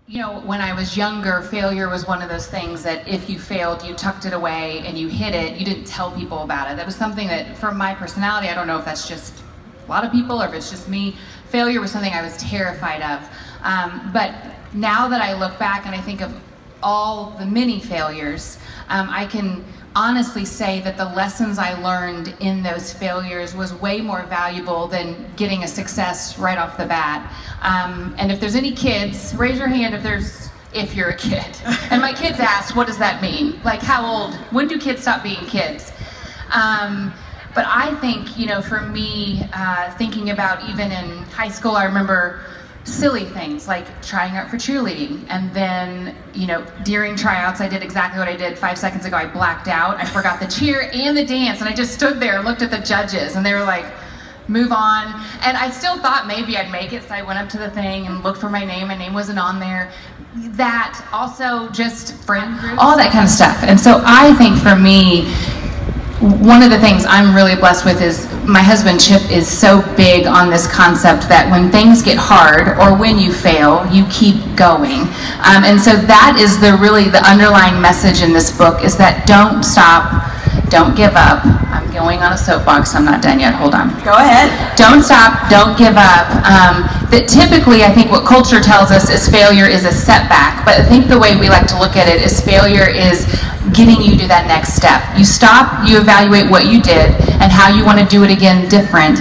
You know, when I was younger, failure was one of those things that if you failed, you tucked it away and you hid it. You didn't tell people about it. That was something that, for my personality, I don't know if that's just a lot of people or if it's just me, failure was something I was terrified of. But now that I look back and I think of all the many failures, I can honestly say that the lessons I learned in those failures was way more valuable than getting a success right off the bat. And if there's any kids, raise your hand if you're a kid. And my kids ask, what does that mean? Like, how old? When do kids stop being kids? But I think, you know, for me, thinking about even in high school, I remember silly things like trying out for cheerleading, and then, you know, during tryouts I did exactly what I did 5 seconds ago. I blacked out. I forgot the cheer and the dance, and I just stood there and looked at the judges, and they were like, move on. And I still thought maybe I'd make it, so I went up to the thing and looked for my name. My name wasn't on there. That also, just friend groups, all that kind of stuff. And so I think for me, one of the things I'm really blessed with is my husband Chip is so big on this concept that when things get hard or when you fail, you keep going. And so that is really the underlying message in this book, is that don't stop, don't give up. I'm going on a soapbox, I'm not done yet, hold on. Go ahead. Don't stop, don't give up. That typically, I think what culture tells us is failure is a setback, but I think the way we like to look at it is failure is getting you to that next step. You stop, you evaluate what you did and how you want to do it again different.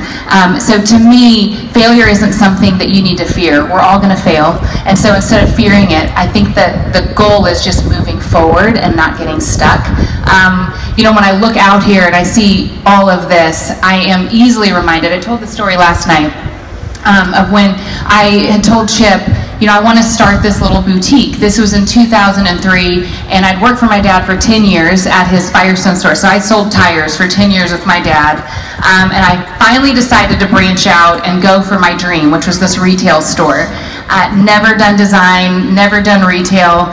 So to me, failure isn't something that you need to fear. We're all going to fail. And so instead of fearing it, I think that the goal is just moving forward and not getting stuck. You know, when I look out here and I see all of this, I am easily reminded, I told the story last night, of when I had told Chip, you know, I want to start this little boutique. This was in 2003, and I'd worked for my dad for 10 years at his Firestone store. So I sold tires for 10 years with my dad, and I finally decided to branch out and go for my dream, which was this retail store. Never done design, never done retail.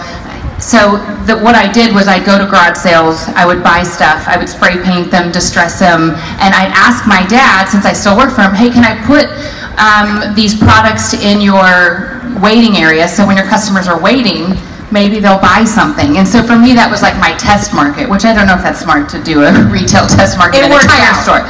So what I did was I'd go to garage sales, I would buy stuff, I would spray paint them, distress them, and I'd ask my dad, since I still work for him, hey, can I put these products in your waiting area, so when your customers are waiting, maybe they'll buy something. And so for me, that was like my test market, which I don't know if that's smart to do a retail test market in a tire store.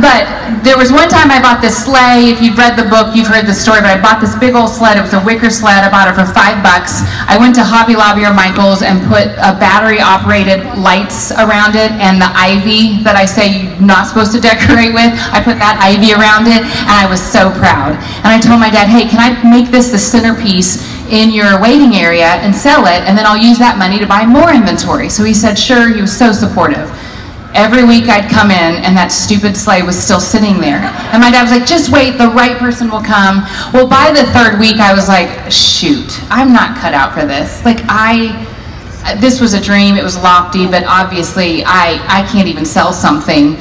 But there was one time I bought this sleigh. If you've read the book, you've heard the story, but I bought this big old sled. It was a wicker sled. I bought it for $5. I went to Hobby Lobby or Michael's and put a battery-operated lights around it, and the ivy that I say you're not supposed to decorate with, I put that ivy around it, and I was so proud. And I told my dad, hey, can I make this the centerpiece in your waiting area and sell it, and then I'll use that money to buy more inventory? So he said, sure. He was so supportive. Every week I'd come in and that stupid sleigh was still sitting there. And my dad was like, just wait, the right person will come. Well, by the third week I was like, shoot, I'm not cut out for this. Like, this was a dream, it was lofty, but obviously I can't even sell something.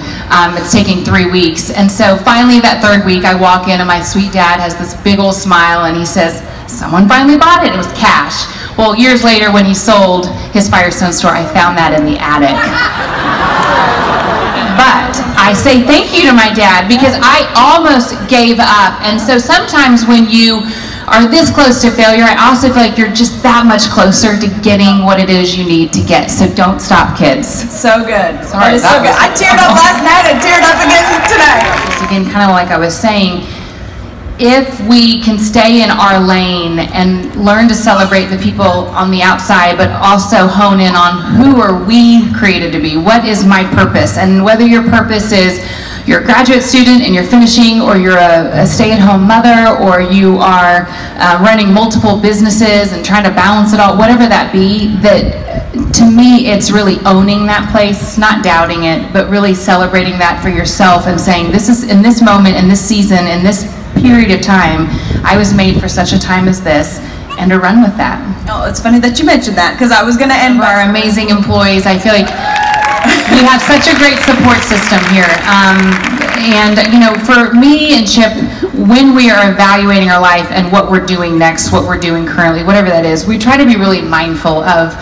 It's taking 3 weeks. And so finally that third week I walk in and my sweet dad has this big old smile and he says, someone finally bought it. It was cash. Well, years later when he sold his Firestone store, I found that in the attic. But I say thank you to my dad because I almost gave up. And so sometimes when you are this close to failure, I also feel like you're just that much closer to getting what it is you need to get. So don't stop, kids. So good. Sorry, that is so good. I teared up last night. I teared up again today. Again, kind of like I was saying, if we can stay in our lane and learn to celebrate the people on the outside, but also hone in on who are we created to be, what is my purpose, and whether your purpose is you're a graduate student and you're finishing, or you're a stay-at-home mother, or you are running multiple businesses and trying to balance it all, whatever that be, that to me it's really owning that place, not doubting it, but really celebrating that for yourself and saying, this is, in this moment, in this season, in this period of time, I was made for such a time as this, and to run with that. Oh, it's funny that you mentioned that, because I was going to end by our amazing employees. I feel like we have such a great support system here. And you know, for me and Chip, when we are evaluating our life and what we're doing next, what we're doing currently, whatever that is, we try to be really mindful of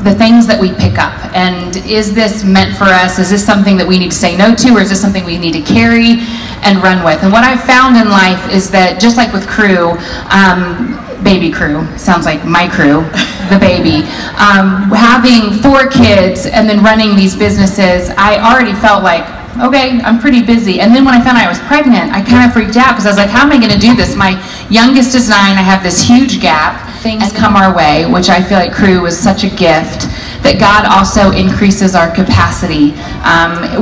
the things that we pick up. And is this meant for us? Is this something that we need to say no to, or is this something we need to carry and run with? And what I've found in life is that, just like with crew, baby crew, sounds like my crew, the baby, having 4 kids and then running these businesses, I already felt like, okay, I'm pretty busy. And then when I found out I was pregnant, I kind of freaked out because I was like, how am I going to do this? My youngest is 9, I have this huge gap. Things come our way, which I feel like crew was such a gift, that God also increases our capacity,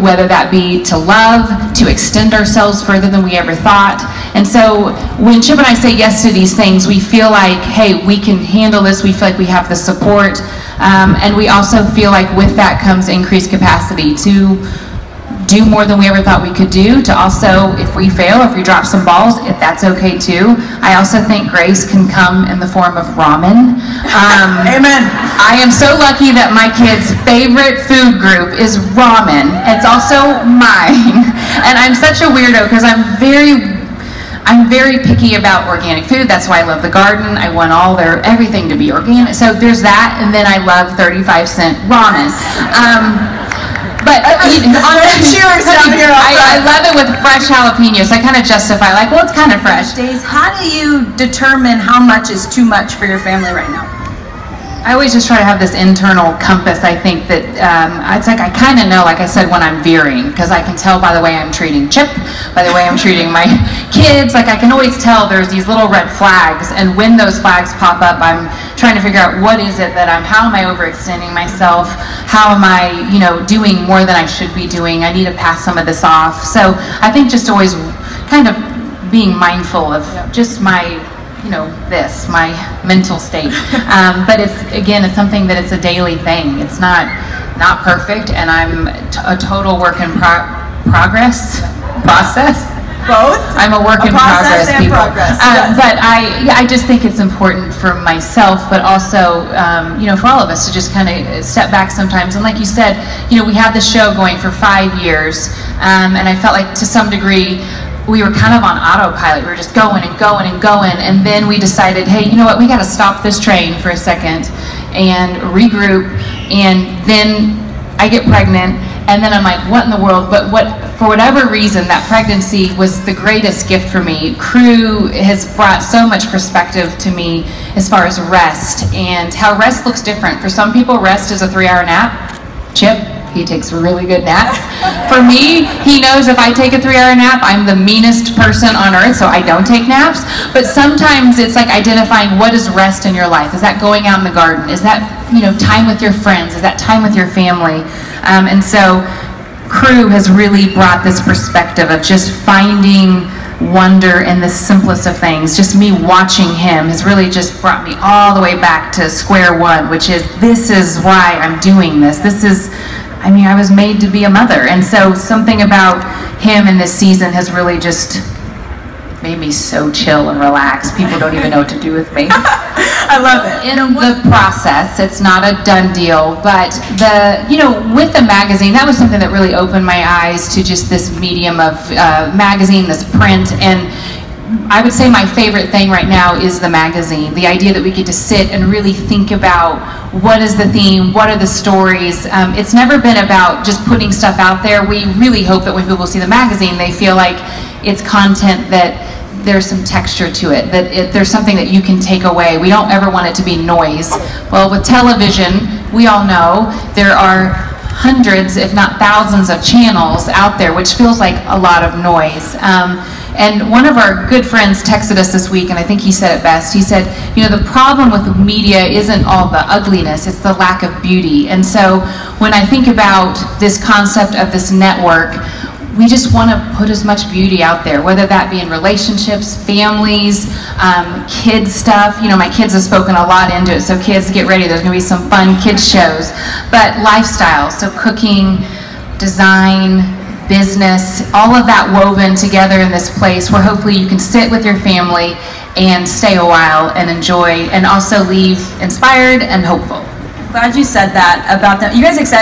whether that be to love, to extend ourselves further than we ever thought. And so when Chip and I say yes to these things, we feel like, hey, we can handle this, we feel like we have the support, and we also feel like with that comes increased capacity to do more than we ever thought we could do, to also, if we fail, if we drop some balls, if that's okay too. I also think grace can come in the form of ramen. Amen. I am so lucky that my kids' favorite food group is ramen. It's also mine. And I'm such a weirdo because I'm very picky about organic food. That's why I love the garden. I want everything to be organic. So there's that, and then I love 35-cent ramen. But cheers down here. I love it with fresh jalapenos. I kind of justify, like, well, it's kind of fresh. Days, how do you determine how much is too much for your family right now? I always just try to have this internal compass. I think that it's like I kind of know, like I said, when I'm veering, because I can tell by the way I'm treating Chip, by the way I'm treating my kids. Like I can always tell there's these little red flags, and when those flags pop up, I'm trying to figure out what is it that how am I overextending myself? How am I, doing more than I should be doing? I need to pass some of this off. So I think just always kind of being mindful of just my my mental state. But it's something that it's a daily thing. It's not perfect, and I'm a total work in process. Both? I'm a work in progress, people. Yes. But I just think it's important for myself, but also, for all of us to just kind of step back sometimes. And like you said, we had the show going for 5 years, and I felt like to some degree, we were kind of on autopilot. We were just going and going and going, and then we decided, hey, you know what, we got to stop this train for a second and regroup. And then I get pregnant, and then I'm like, what in the world? But for whatever reason, that pregnancy was the greatest gift for me. Crew has brought so much perspective to me as far as rest and how rest looks different. For some people, rest is a 3-hour nap. Chip, he takes really good naps. For me, he knows if I take a 3-hour nap, I'm the meanest person on earth, so I don't take naps. But sometimes it's like identifying what is rest in your life. Is that going out in the garden? Is that time with your friends? Is that time with your family? And so Crew has really brought this perspective of just finding wonder in the simplest of things. Just me watching him has really just brought me all the way back to square one, which is, this is why I'm doing this. I was made to be a mother, and so something about him in this season has really just made me so chill and relaxed. People don't even know what to do with me. I love it. In the process, it's not a done deal, but with the magazine, that was something that really opened my eyes to just this medium of magazine, this print. And I would say my favorite thing right now is the magazine. The idea that we get to sit and really think about what is the theme, what are the stories. It's never been about just putting stuff out there. We really hope that when people see the magazine, they feel like it's content that there's some texture to it, that there's something that you can take away. We don't ever want it to be noise. Well, with television, we all know there are hundreds, if not thousands, of channels out there, which feels like a lot of noise. And one of our good friends texted us this week, and I think he said it best. He said, the problem with media isn't all the ugliness, it's the lack of beauty. And so when I think about this concept of this network, we just want to put as much beauty out there, whether that be in relationships, families, kids stuff. My kids have spoken a lot into it, so kids, get ready. There's going to be some fun kids shows. But lifestyle, so cooking, design, business, all of that woven together in this place where hopefully you can sit with your family and stay a while and enjoy, and also leave inspired and hopeful. Glad you said that about them. You guys excited?